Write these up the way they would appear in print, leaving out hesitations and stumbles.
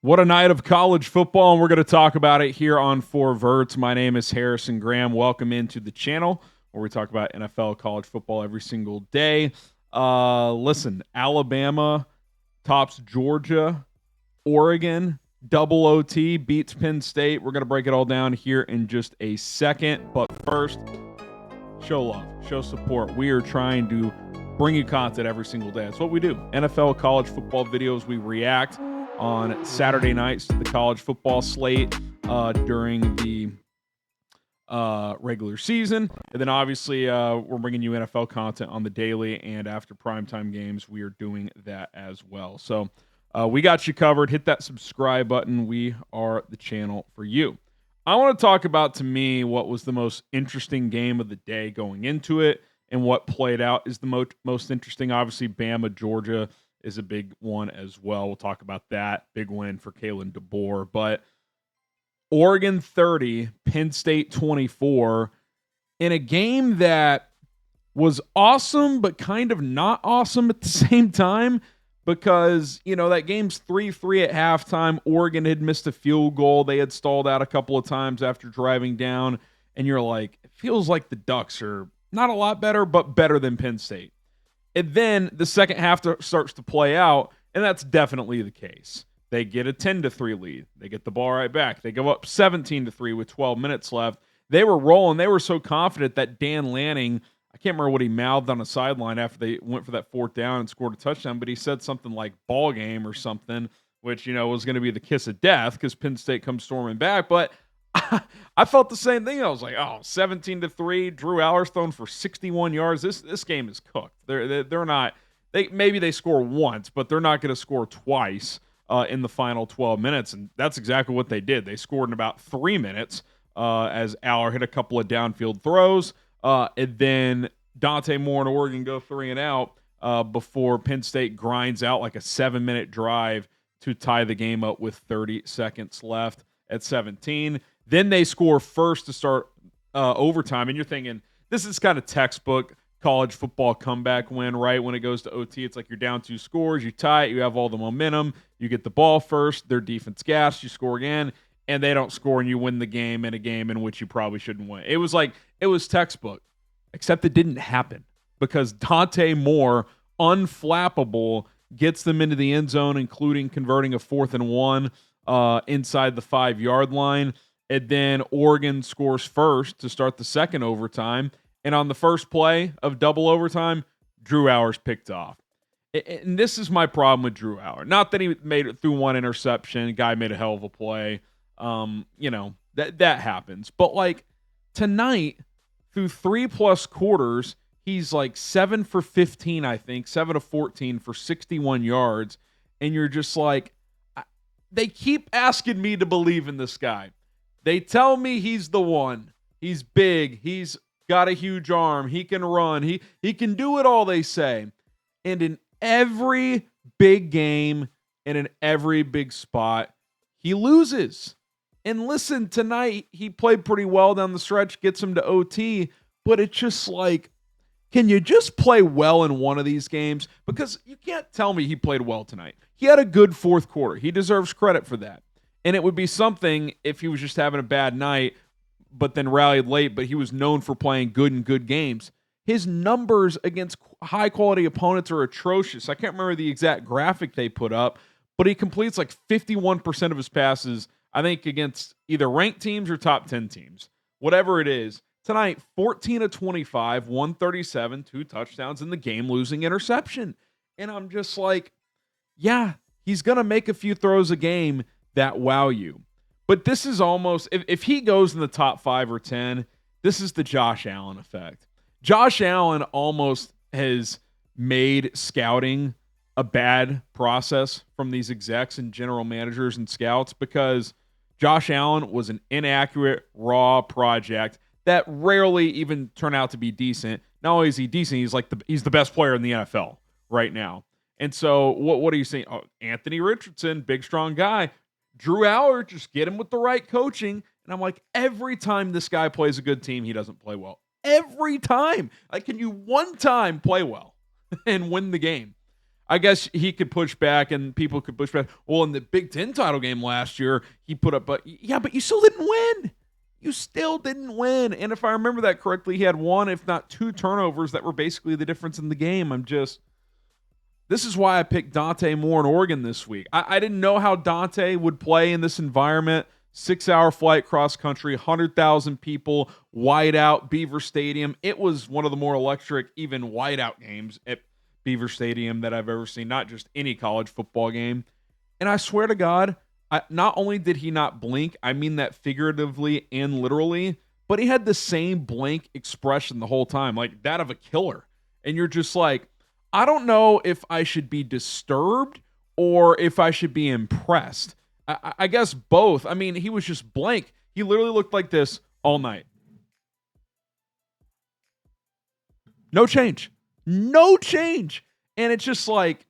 What a night of college football, and we're going to talk about it here on Verts. My name is Harrison Graham. Welcome into the channel where we talk about NFL, college football every single day. Listen, Alabama tops Georgia, Oregon, double OT, beats Penn State. We're going to break it all down here in just a second. But first, show love, show support. We are trying to bring you content every single day. That's what we do. NFL, college football videos. We react on Saturday nights to the college football slate during the regular season. And then obviously we're bringing you NFL content on the daily, and after primetime games, we are doing that as well. So we got you covered. Hit that subscribe button. We are the channel for you. I want to talk about, to me, what was the most interesting game of the day going into it, and what played out is the most interesting. Obviously, Bama, Georgia is a big one as well. We'll talk about that. Big win for Kalen DeBoer. But Oregon 30, Penn State 24, in a game that was awesome but kind of not awesome at the same time, because, you know, that game's 3-3 at halftime. Oregon had missed a field goal. They had stalled out a couple of times after driving down, and you're like, it feels like the Ducks are not a lot better, but better than Penn State. And then the second half starts to play out, and that's definitely the case. They get a 10-3 lead. They get the ball right back. They go up 17-3 with 12 minutes left. They were rolling. They were so confident that Dan Lanning, I can't remember what he mouthed on the sideline after they went for that fourth down and scored a touchdown, but he said something like ball game or something, which, you know, was going to be the kiss of death because Penn State comes storming back. But I felt the same thing. I was like, 17-3. Drew Allar's thrown for 61 yards. This game is cooked. They're not. Maybe they score once, but they're not going to score twice in the final 12 minutes, and that's exactly what they did. They scored in about 3 minutes as Allar hit a couple of downfield throws, and then Dante Moore and Oregon go 3 and out before Penn State grinds out like a 7-minute drive to tie the game up with 30 seconds left at 17. Then they score first to start overtime, and you're thinking, this is kind of textbook college football comeback win, right? When it goes to OT, it's like you're down 2 scores, you tie it, you have all the momentum, you get the ball first, their defense gassed, you score again, and they don't score, and you win the game in a game in which you probably shouldn't win. It was textbook, except it didn't happen because Dante Moore, unflappable, gets them into the end zone, including converting a 4th and 1 inside the 5-yard line. And then Oregon scores first to start the second overtime. And on the first play of double overtime, Drew Allar's picked off. And this is my problem with Drew Allar. Not that he made it through 1 interception. Guy made a hell of a play. You know, that happens. But, like, tonight, through 3+ quarters, he's like 7 for 15, I think. 7 of 14 for 61 yards. And you're just like, they keep asking me to believe in this guy. They tell me he's the one. He's big. He's got a huge arm. He can run. He can do it all, they say. And in every big game and in every big spot, he loses. And listen, tonight he played pretty well down the stretch, gets him to OT, but it's just like, can you just play well in one of these games? Because you can't tell me he played well tonight. He had a good fourth quarter. He deserves credit for that. And it would be something if he was just having a bad night, but then rallied late, but he was known for playing good in good games. His numbers against high-quality opponents are atrocious. I can't remember the exact graphic they put up, but he completes like 51% of his passes, I think, against either ranked teams or top 10 teams. Whatever it is. Tonight, 14 of 25, 137, 2 touchdowns, and the game-losing interception. And I'm just like, yeah, he's going to make a few throws a game that wow you. But this is almost, if he goes in the top 5 or 10, this is the Josh Allen effect. Josh Allen almost has made scouting a bad process from these execs and general managers and scouts because Josh Allen was an inaccurate, raw project that rarely even turned out to be decent. Not only is he decent, he's the best player in the NFL right now. And so what are you saying? Oh, Anthony Richardson, big, strong guy. Drew Allar, just get him with the right coaching. And I'm like, every time this guy plays a good team, he doesn't play well. Every time. Like, can you one time play well and win the game? I guess he could push back and people could push back. Well, in the Big Ten title game last year, he put up, but you still didn't win. You still didn't win. And if I remember that correctly, he had one, if not two turnovers that were basically the difference in the game. This is why I picked Dante Moore in Oregon this week. I didn't know how Dante would play in this environment. 6-hour flight cross country, 100,000 people, whiteout, Beaver Stadium. It was one of the more electric, even whiteout games at Beaver Stadium that I've ever seen, not just any college football game. And I swear to God, not only did he not blink, I mean that figuratively and literally, but he had the same blank expression the whole time, like that of a killer. And you're just like, I don't know if I should be disturbed or if I should be impressed. I guess both. I mean, he was just blank. He literally looked like this all night. No change. No change. And it's just like,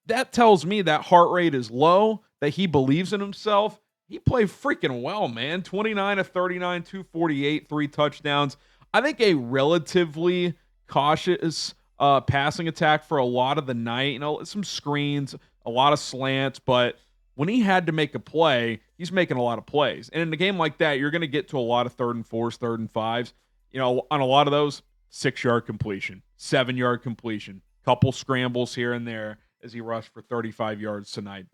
that tells me that heart rate is low, that he believes in himself. He played freaking well, man. 29 of 39, 248, 3 touchdowns. I think a relatively cautious passing attack for a lot of the night. You know, some screens, a lot of slants, but when he had to make a play, he's making a lot of plays. And in a game like that, you're going to get to a lot of 3rd and 4s, 3rd and 5s. You know, on a lot of those, 6-yard completion, 7-yard completion, couple scrambles here and there as he rushed for 35 yards tonight.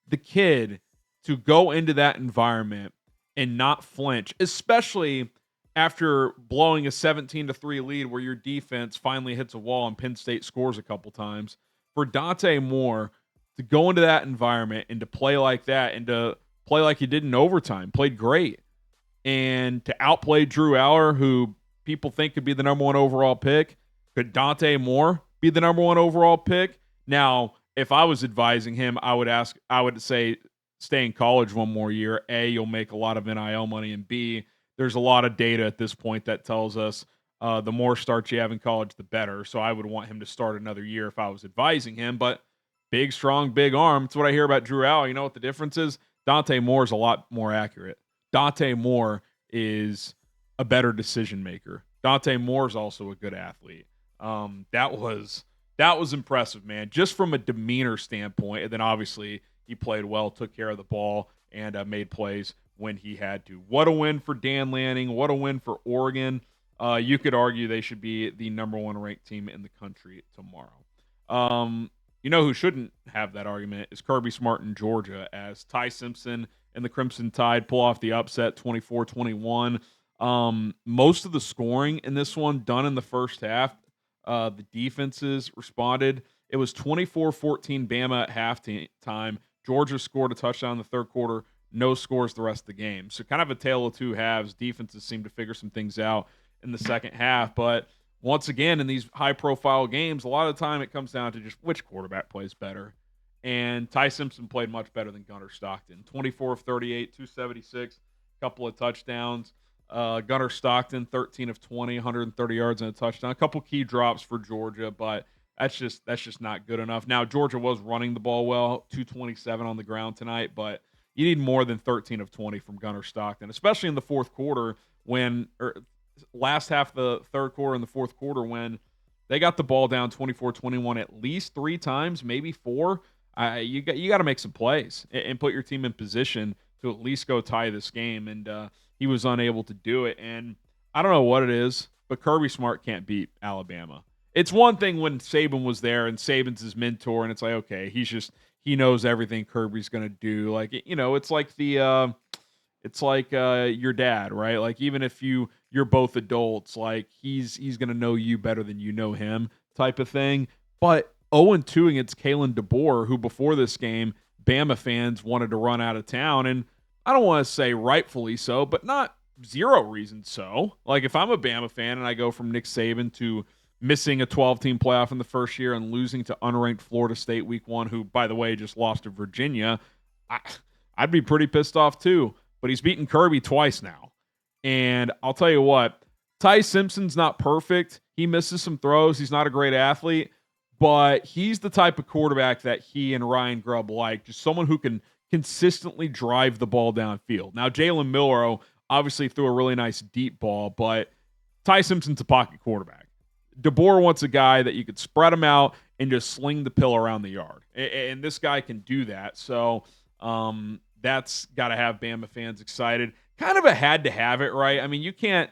The kid, to go into that environment and not flinch, especially after blowing a 17-3 lead where your defense finally hits a wall and Penn State scores a couple times, for Dante Moore to go into that environment and to play like that and to play like he did in overtime, played great. And to outplay Drew Allar, who people think could be the number 1 overall pick. Could Dante Moore be the number 1 overall pick? Now, if I was advising him, I would say stay in college one more year. A, you'll make a lot of NIL money, and B, there's a lot of data at this point that tells us the more starts you have in college, the better. So I would want him to start another year if I was advising him. But big, strong, big arm. That's what I hear about Drew Allar. You know what the difference is? Dante Moore is a lot more accurate. Dante Moore is a better decision maker. Dante Moore is also a good athlete. That was impressive, man. Just from a demeanor standpoint, and then obviously he played well, took care of the ball, and made plays when he had to. What a win for Dan Lanning. What a win for Oregon. You could argue they should be the number 1 ranked team in the country tomorrow. You know who shouldn't have that argument is Kirby Smart in Georgia, as Ty Simpson and the Crimson Tide pull off the upset 24-21. Most of the scoring in this one done in the first half. The defenses responded. It was 24-14 Bama at halftime. Georgia scored a touchdown in the third quarter. No scores the rest of the game. So kind of a tale of two halves. Defenses seem to figure some things out in the second half. But once again, in these high-profile games, a lot of the time it comes down to just which quarterback plays better. And Ty Simpson played much better than Gunner Stockton. 24 of 38, 276, couple of touchdowns. Gunner Stockton, 13 of 20, 130 yards and a touchdown. A couple key drops for Georgia, but that's just not good enough. Now, Georgia was running the ball well, 227 on the ground tonight, but you need more than 13 of 20 from Gunner Stockton, especially in the fourth quarter last half of the third quarter and the fourth quarter when they got the ball down 24-21 at least 3 times, maybe 4. You got to make some plays and put your team in position to at least go tie this game, and he was unable to do it. And I don't know what it is, but Kirby Smart can't beat Alabama. It's one thing when Saban was there and Saban's his mentor, and it's like, okay, he knows everything Kirby's going to do. Like, you know, it's like your dad, right? Like, even if you're both adults, like he's going to know you better than you know him type of thing. But 0-2 against Kalen DeBoer, who before this game, Bama fans wanted to run out of town. And I don't want to say rightfully so, but not zero reason so. Like, if I'm a Bama fan and I go from Nick Saban to missing a 12-team playoff in the first year and losing to unranked Florida State week 1, who, by the way, just lost to Virginia, I'd be pretty pissed off too. But he's beaten Kirby twice now. And I'll tell you what, Ty Simpson's not perfect. He misses some throws. He's not a great athlete. But he's the type of quarterback that he and Ryan Grubb like, just someone who can consistently drive the ball downfield. Now, Jalen Milroe obviously threw a really nice deep ball, but Ty Simpson's a pocket quarterback. DeBoer wants a guy that you could spread him out and just sling the pill around the yard. And this guy can do that. So that's got to have Bama fans excited. Kind of a had to have it, right? I mean, you can't,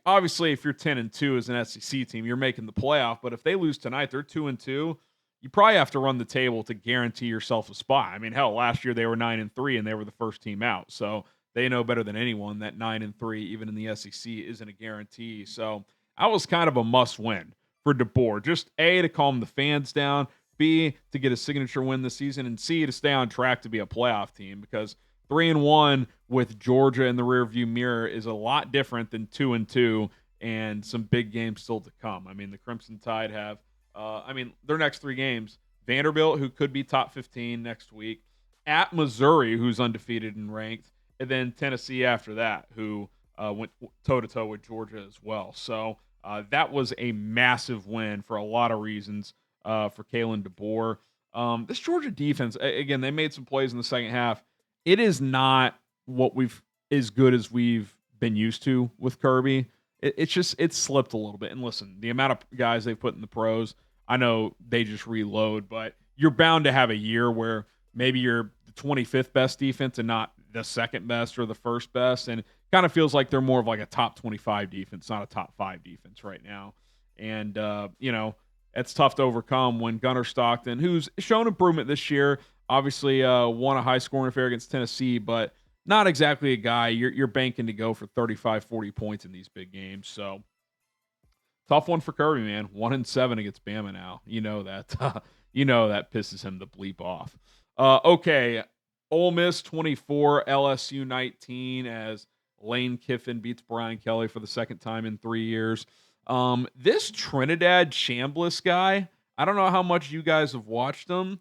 obviously, if you're 10-2 as an SEC team, you're making the playoff. But if they lose tonight, they're 2-2. You probably have to run the table to guarantee yourself a spot. I mean, hell, last year they were 9-3 and they were the first team out. So they know better than anyone that 9-3, even in the SEC, isn't a guarantee. So that was kind of a must win for DeBoer. Just A, to calm the fans down, B, to get a signature win this season, and C, to stay on track to be a playoff team, because 3-1 with Georgia in the rearview mirror is a lot different than 2-2 and some big games still to come. I mean, the Crimson Tide have, their next 3 games, Vanderbilt, who could be top 15 next week, at Missouri, who's undefeated and ranked, and then Tennessee after that, who went toe-to-toe with Georgia as well. So that was a massive win for a lot of reasons for Kalen DeBoer. This Georgia defense, again, they made some plays in the second half. It is not what as good as we've been used to with Kirby. It's slipped a little bit. And listen, the amount of guys they put in the pros, I know they just reload, but you're bound to have a year where maybe you're the 25th best defense and not the second best or the first best. And it kind of feels like they're more of like a top 25 defense, not a top 5 defense right now. And, it's tough to overcome when Gunner Stockton, who's shown improvement this year, obviously won a high-scoring affair against Tennessee, but not exactly a guy you're banking to go for 35, 40 points in these big games. So tough one for Kirby, man. 1-7 against Bama now. You know that. That pisses him the bleep off. Okay, Ole Miss 24, LSU 19 as Lane Kiffin beats Brian Kelly for the second time in 3 years. This Trinidad Chambliss guy, I don't know how much you guys have watched him,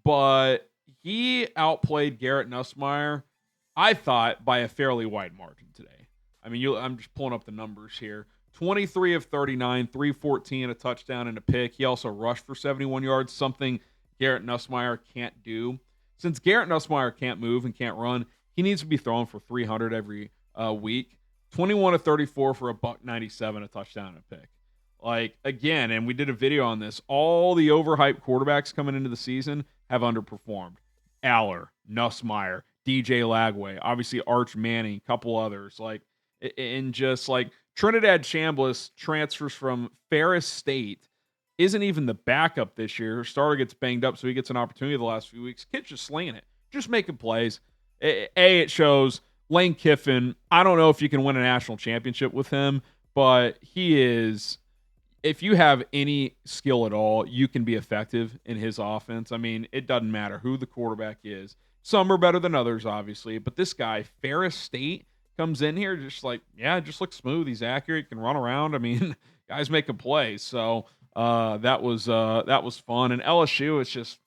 but he outplayed Garrett Nussmeier, I thought, by a fairly wide margin today. I mean, I'm just pulling up the numbers here. 23 of 39, 314, a touchdown and a pick. He also rushed for 71 yards, something Garrett Nussmeier can't do. Since Garrett Nussmeier can't move and can't run, he needs to be throwing for 300 every week. 21 of 34 for $197, a touchdown and a pick. Like, again, and we did a video on this, all the overhyped quarterbacks coming into the season have underperformed. Allar, Nussmeier, DJ Lagway, obviously Arch Manning, couple others. Like, and just like Trinidad Chambliss transfers from Ferris State, isn't even the backup this year. Her starter gets banged up, so he gets an opportunity the last few weeks. Kid's just slinging it, just making plays. It shows. Lane Kiffin, I don't know if you can win a national championship with him, but he is, if you have any skill at all, you can be effective in his offense. I mean, it doesn't matter who the quarterback is. Some are better than others, obviously, but this guy, Ferris State, comes in here just just looks smooth. He's accurate, can run around. I mean, guys making plays. So that was fun. And LSU, it's just,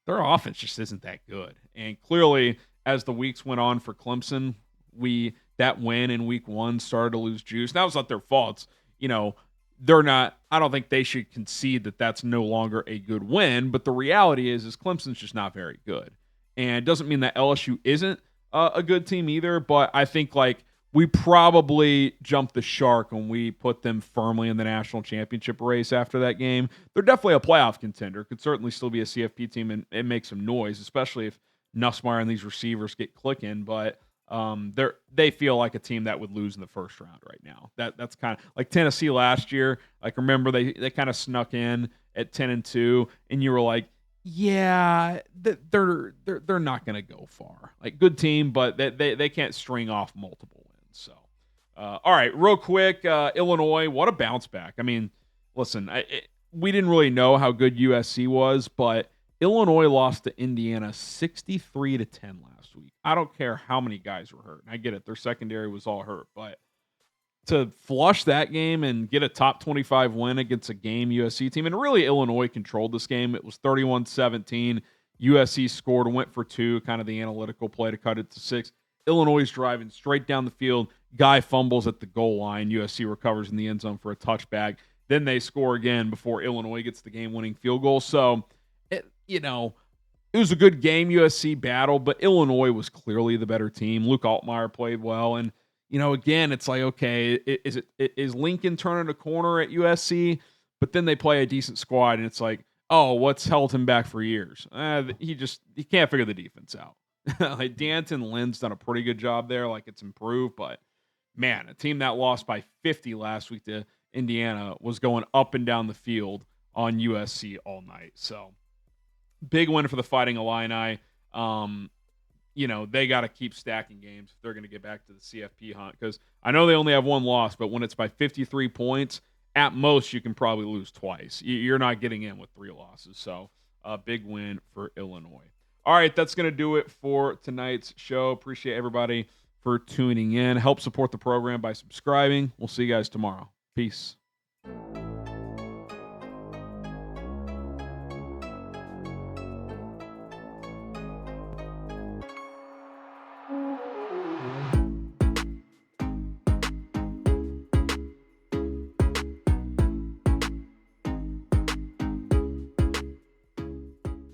their offense just isn't that good. And clearly, as the weeks went on for Clemson, that win in week 1 started to lose juice. That was not their fault. They're not, I don't think they should concede that that's no longer a good win, but the reality is Clemson's just not very good. And it doesn't mean that LSU isn't a good team either, but I think we probably jumped the shark when we put them firmly in the national championship race after that game. They're definitely a playoff contender, could certainly still be a CFP team and make some noise, especially if Nussmeier and these receivers get clicking, but they feel like a team that would lose in the first round right now. That's kind of like Tennessee last year. Like, remember they kind of snuck in at 10-2, and you were like, yeah, they're not going to go far. Like, good team, but they can't string off multiple wins. So, all right, real quick, Illinois, what a bounce back. I mean, listen, we didn't really know how good USC was, but Illinois lost to Indiana 63-10 last week. I don't care how many guys were hurt. I get it. Their secondary was all hurt. But to flush that game and get a top 25 win against a game USC team, and really Illinois controlled this game. It was 31-17. USC scored, went for 2, kind of the analytical play to cut it to 6. Illinois is driving straight down the field. Guy fumbles at the goal line. USC recovers in the end zone for a touchback. Then they score again before Illinois gets the game-winning field goal. So, it was a good game, USC battle, but Illinois was clearly the better team. Luke Altmaier played well. And, again, it's like, okay, is Lincoln turning a corner at USC? but then they play a decent squad, and it's like, oh, what's held him back for years? He can't figure the defense out. Like D'Anton Lynn's done a pretty good job there. Like it's improved, but man, a team that lost by 50 last week to Indiana was going up and down the field on USC all night. So big win for the Fighting Illini. They got to keep stacking games if they're going to get back to the CFP hunt, because I know they only have one loss, but when it's by 53 points, at most you can probably lose twice. You're not getting in with 3 losses. So a big win for Illinois. All right, that's going to do it for tonight's show. Appreciate everybody for tuning in. Help support the program by subscribing. We'll see you guys tomorrow. Peace.